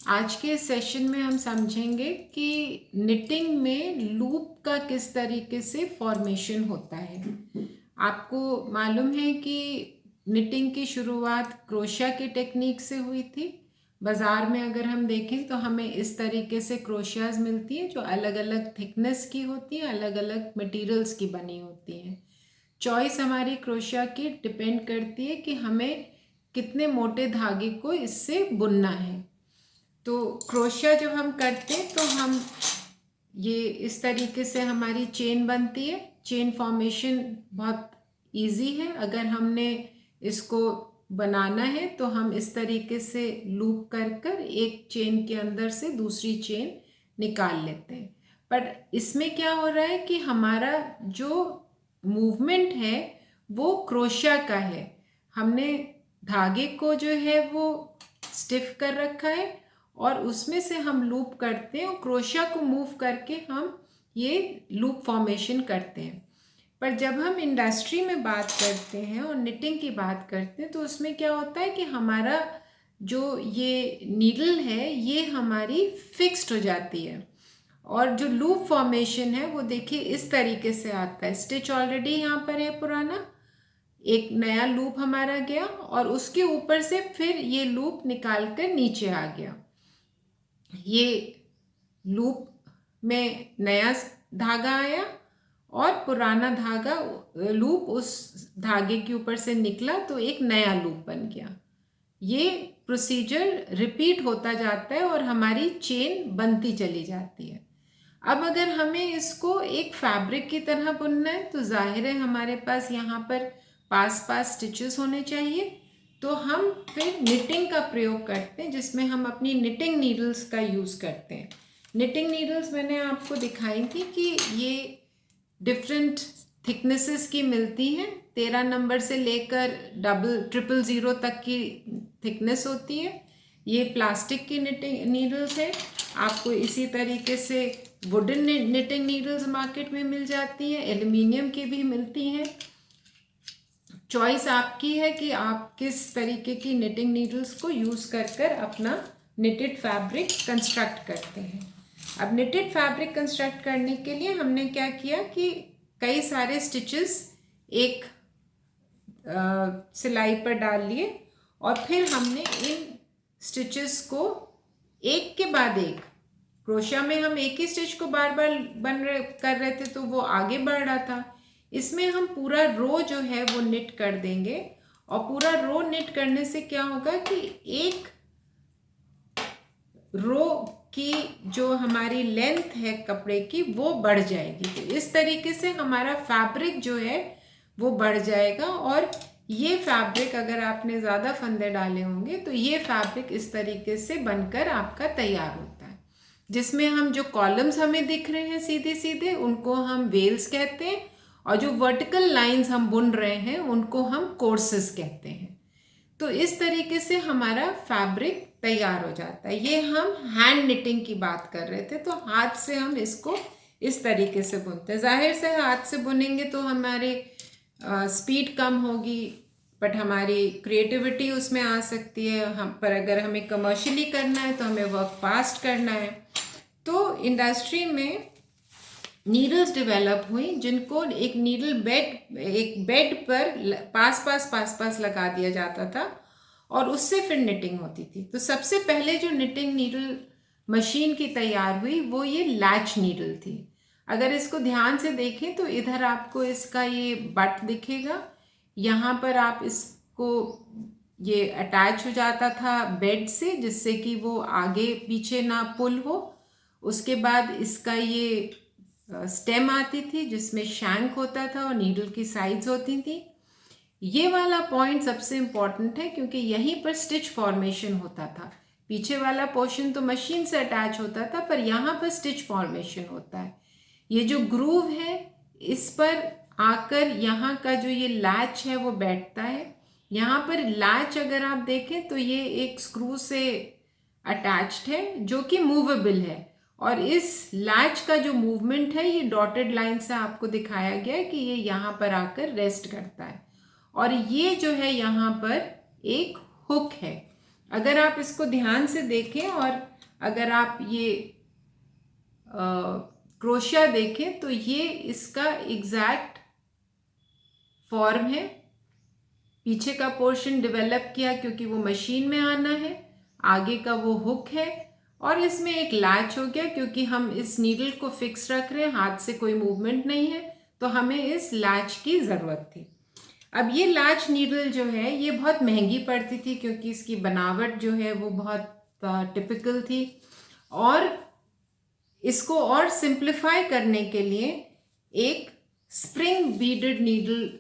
आज के सेशन में हम समझेंगे कि निटिंग में लूप का किस तरीके से फॉर्मेशन होता है। आपको मालूम है कि निटिंग की शुरुआत क्रोशिया की टेक्निक से हुई थी। बाज़ार में अगर हम देखें तो हमें इस तरीके से क्रोशियाज मिलती हैं जो अलग अलग थिकनेस की होती हैं, अलग अलग मटेरियल्स की बनी होती हैं। चॉइस हमारी क्रोशिया की डिपेंड करती है कि हमें कितने मोटे धागे को इससे बुनना है। तो क्रोशिया जब हम करते हैं तो हम ये इस तरीके से हमारी चेन बनती है। चेन फॉर्मेशन बहुत इजी है। अगर हमने इसको बनाना है तो हम इस तरीके से लूप कर कर एक चेन के अंदर से दूसरी चेन निकाल लेते हैं। पर इसमें क्या हो रहा है कि हमारा जो मूवमेंट है वो क्रोशिया का है। हमने धागे को जो है वो स्टिफ कर रखा है और उसमें से हम लूप करते हैं और क्रोशिया को मूव करके हम ये लूप फॉर्मेशन करते हैं। पर जब हम इंडस्ट्री में बात करते हैं और निटिंग की बात करते हैं तो उसमें क्या होता है कि हमारा जो ये नीडल है ये हमारी फिक्स्ड हो जाती है और जो लूप फॉर्मेशन है वो देखिए इस तरीके से आता है। स्टिच ऑलरेडी यहाँ पर है पुराना, एक नया लूप हमारा गया और उसके ऊपर से फिर ये लूप निकाल कर नीचे आ गया। ये लूप में नया धागा आया और पुराना धागा लूप उस धागे के ऊपर से निकला तो एक नया लूप बन गया। ये प्रोसीजर रिपीट होता जाता है और हमारी चेन बनती चली जाती है। अब अगर हमें इसको एक फैब्रिक की तरह बुनना है तो जाहिर है हमारे पास यहाँ पर पास पास स्टिचेस होने चाहिए। तो हम फिर निटिंग का प्रयोग करते हैं जिसमें हम अपनी निटिंग नीडल्स का यूज़ करते हैं। निटिंग नीडल्स मैंने आपको दिखाई थी कि ये डिफरेंट थिकनेसेस की मिलती हैं। 13 नंबर से लेकर 000 तक की थिकनेस होती है। ये प्लास्टिक की निटिंग नीडल्स है। आपको इसी तरीके से वुडन निटिंग नीडल्स मार्केट में मिल जाती हैं, एल्युमिनियम की भी मिलती हैं। चॉइस आपकी है कि आप किस तरीके की निटिंग नीडल्स को यूज़ कर कर अपना निटेड फैब्रिक कंस्ट्रक्ट करते हैं। अब निटेड फैब्रिक कंस्ट्रक्ट करने के लिए हमने क्या किया कि कई सारे स्टिचेस एक सिलाई पर डाल लिए और फिर हमने इन स्टिचेस को एक के बाद एक, क्रोशिया में हम एक ही स्टिच को बार बार कर रहे थे तो वो आगे बढ़ रहा था। इसमें हम पूरा रो जो है वो निट कर देंगे और पूरा रो निट करने से क्या होगा कि एक रो की जो हमारी लेंथ है कपड़े की वो बढ़ जाएगी। तो इस तरीके से हमारा फैब्रिक जो है वो बढ़ जाएगा और ये फैब्रिक अगर आपने ज़्यादा फंदे डाले होंगे तो ये फैब्रिक इस तरीके से बनकर आपका तैयार होता है, जिसमें हम जो कॉलम्स हमें दिख रहे हैं सीधे सीधे उनको हम वेल्स कहते हैं और जो वर्टिकल लाइंस हम बुन रहे हैं उनको हम कोर्सेस कहते हैं। तो इस तरीके से हमारा फैब्रिक तैयार हो जाता है। ये हम हैंड निटिंग की बात कर रहे थे, तो हाथ से हम इसको इस तरीके से बुनते हैं। जाहिर से हाथ से बुनेंगे तो हमारी स्पीड कम होगी बट हमारी क्रिएटिविटी उसमें आ सकती है। हम पर अगर हमें कमर्शियली करना है तो हमें वर्क फास्ट करना है। तो इंडस्ट्री में नीडल्स डेवलप हुई जिनको एक नीडल बेड पर पास लगा दिया जाता था और उससे फिर निटिंग होती थी। तो सबसे पहले जो निटिंग नीडल मशीन की तैयार हुई वो ये लैच नीडल थी। अगर इसको ध्यान से देखें तो इधर आपको इसका ये बट दिखेगा, यहाँ पर आप इसको ये अटैच हो जाता था बेड से जिससे कि वो आगे पीछे ना पुल हो। उसके बाद इसका ये स्टेम आती थी जिसमें शैंक होता था और नीडल की साइड्स होती थी। ये वाला पॉइंट सबसे इम्पॉर्टेंट है क्योंकि यहीं पर स्टिच फॉर्मेशन होता था। पीछे वाला पोर्शन तो मशीन से अटैच होता था पर यहाँ पर स्टिच फॉर्मेशन होता है। ये जो ग्रूव है इस पर आकर यहाँ का जो ये लैच है वो बैठता है। यहाँ पर लैच अगर आप देखें तो ये एक स्क्रू से अटैच्ड है जो कि मूवेबल है और इस लैच का जो मूवमेंट है ये डॉटेड लाइन से आपको दिखाया गया है कि ये यहाँ पर आकर रेस्ट करता है और ये जो है यहाँ पर एक हुक है। अगर आप इसको ध्यान से देखें और अगर आप ये क्रोशिया देखें तो ये इसका एग्जैक्ट फॉर्म है। पीछे का पोर्शन डेवलप किया क्योंकि वो मशीन में आना है, आगे का वो हुक है, और इसमें एक लैच हो गया क्योंकि हम इस नीडल को फिक्स रख रहे हैं, हाथ से कोई मूवमेंट नहीं है, तो हमें इस लैच की ज़रूरत थी। अब ये लैच नीडल जो है ये बहुत महंगी पड़ती थी क्योंकि इसकी बनावट जो है वो बहुत टिपिकल थी, और इसको और सिंप्लीफाई करने के लिए एक स्प्रिंग बीडेड नीडल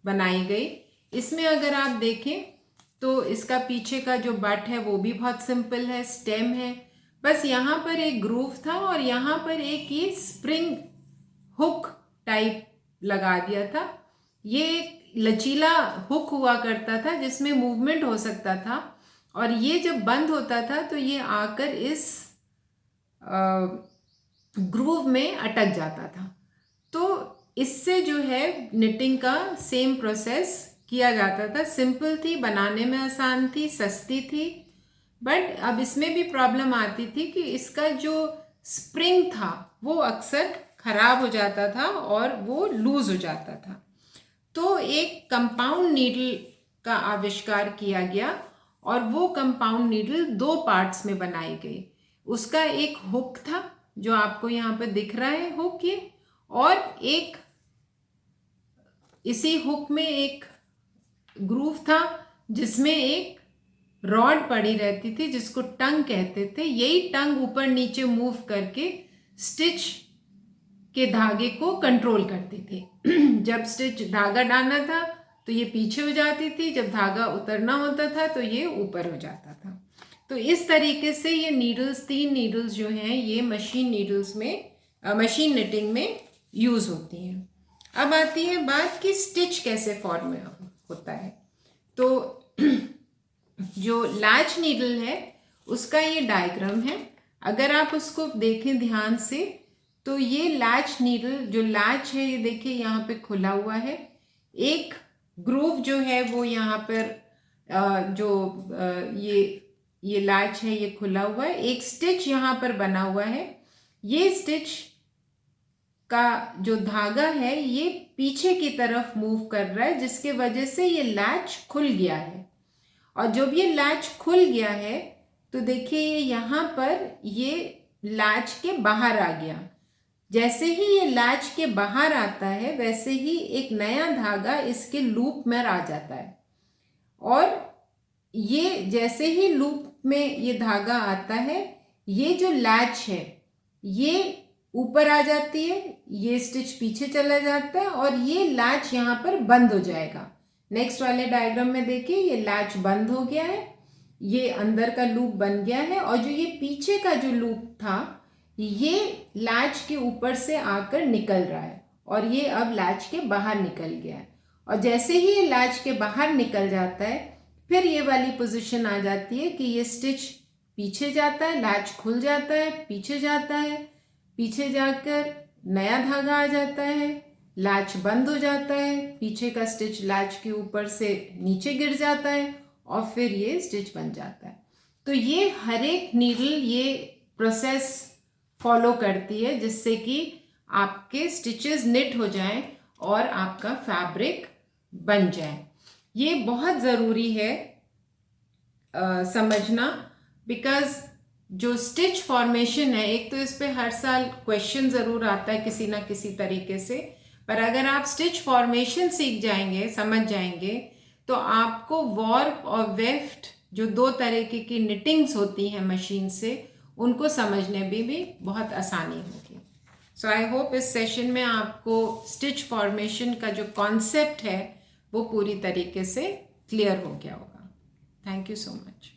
बनाई गई। इसमें अगर आप देखें तो इसका पीछे का जो बट है वो भी बहुत सिंपल है, स्टेम है, बस यहाँ पर एक ग्रूव था और यहाँ पर एक ये स्प्रिंग हुक टाइप लगा दिया था। ये एक लचीला हुक हुआ करता था जिसमें मूवमेंट हो सकता था, और ये जब बंद होता था तो ये आकर इस ग्रूव में अटक जाता था। तो इससे जो है निटिंग का सेम प्रोसेस किया जाता था। सिंपल थी, बनाने में आसान थी, सस्ती थी, बट अब इसमें भी प्रॉब्लम आती थी कि इसका जो स्प्रिंग था वो अक्सर खराब हो जाता था और वो लूज हो जाता था। तो एक कंपाउंड नीडल का आविष्कार किया गया और वो कंपाउंड नीडल 2 पार्ट्स में बनाई गई। उसका एक हुक था जो आपको यहाँ पर दिख रहा है हुक ये, और एक इसी हुक में एक ग्रूव था जिसमें एक रॉड पड़ी रहती थी जिसको टंग कहते थे। यही टंग ऊपर नीचे मूव करके स्टिच के धागे को कंट्रोल करती थी। जब स्टिच धागा डालना था तो ये पीछे हो जाती थी, जब धागा उतरना होता था तो ये ऊपर हो जाता था। तो इस तरीके से ये नीडल्स, 3 नीडल्स जो हैं ये मशीन नीडल्स में, मशीन निटिंग में यूज़ होती हैं। अब आती है बात कि स्टिच कैसे फॉर्म होता है। तो जो लैच नीडल है उसका ये डायग्राम है। अगर आप उसको देखें ध्यान से तो ये लैच नीडल, जो लैच है ये देखिए यहाँ पे खुला हुआ है, एक ग्रूव जो है वो यहाँ पर ये लैच है ये खुला हुआ है, एक स्टिच यहाँ पर बना हुआ है। ये स्टिच का जो धागा है ये पीछे की तरफ मूव कर रहा है जिसके वजह से ये लैच खुल गया है, और जब ये लैच खुल गया है तो देखिए ये यहाँ पर ये लैच के बाहर आ गया। जैसे ही ये लैच के बाहर आता है वैसे ही एक नया धागा इसके लूप में आ जाता है, और ये जैसे ही लूप में ये धागा आता है ये जो लैच है ये ऊपर आ जाती है, ये स्टिच पीछे चला जाता है और ये लैच यहाँ पर बंद हो जाएगा। नेक्स्ट वाले डायग्राम में देखिए ये लैच बंद हो गया है, ये अंदर का लूप बन गया है, और जो ये पीछे का जो लूप था ये लैच के ऊपर से आकर निकल रहा है और ये अब लैच के बाहर निकल गया है। और जैसे ही ये लैच के बाहर निकल जाता है फिर ये वाली पोजीशन आ जाती है कि ये स्टिच पीछे जाता है, लैच खुल जाता है, पीछे जाता है, पीछे जाकर नया धागा आ जाता है, लैच बंद हो जाता है, पीछे का स्टिच लैच के ऊपर से नीचे गिर जाता है और फिर ये स्टिच बन जाता है। तो ये हर एक नीडल ये प्रोसेस फॉलो करती है जिससे कि आपके स्टिचेस निट हो जाएं और आपका फैब्रिक बन जाए। ये बहुत ज़रूरी है समझना, बिकॉज जो स्टिच फॉर्मेशन है, एक तो इस पे हर साल क्वेश्चन ज़रूर आता है किसी ना किसी तरीके से, पर अगर आप स्टिच फॉर्मेशन सीख जाएंगे, समझ जाएंगे, तो आपको वॉर्प और वेफ्ट जो 2 तरीके की निटिंग्स होती हैं मशीन से, उनको समझने में भी बहुत आसानी होगी। सो आई होप इस सेशन में आपको स्टिच फॉर्मेशन का जो कॉन्सेप्ट है वो पूरी तरीके से क्लियर हो गया होगा। Thank you so much.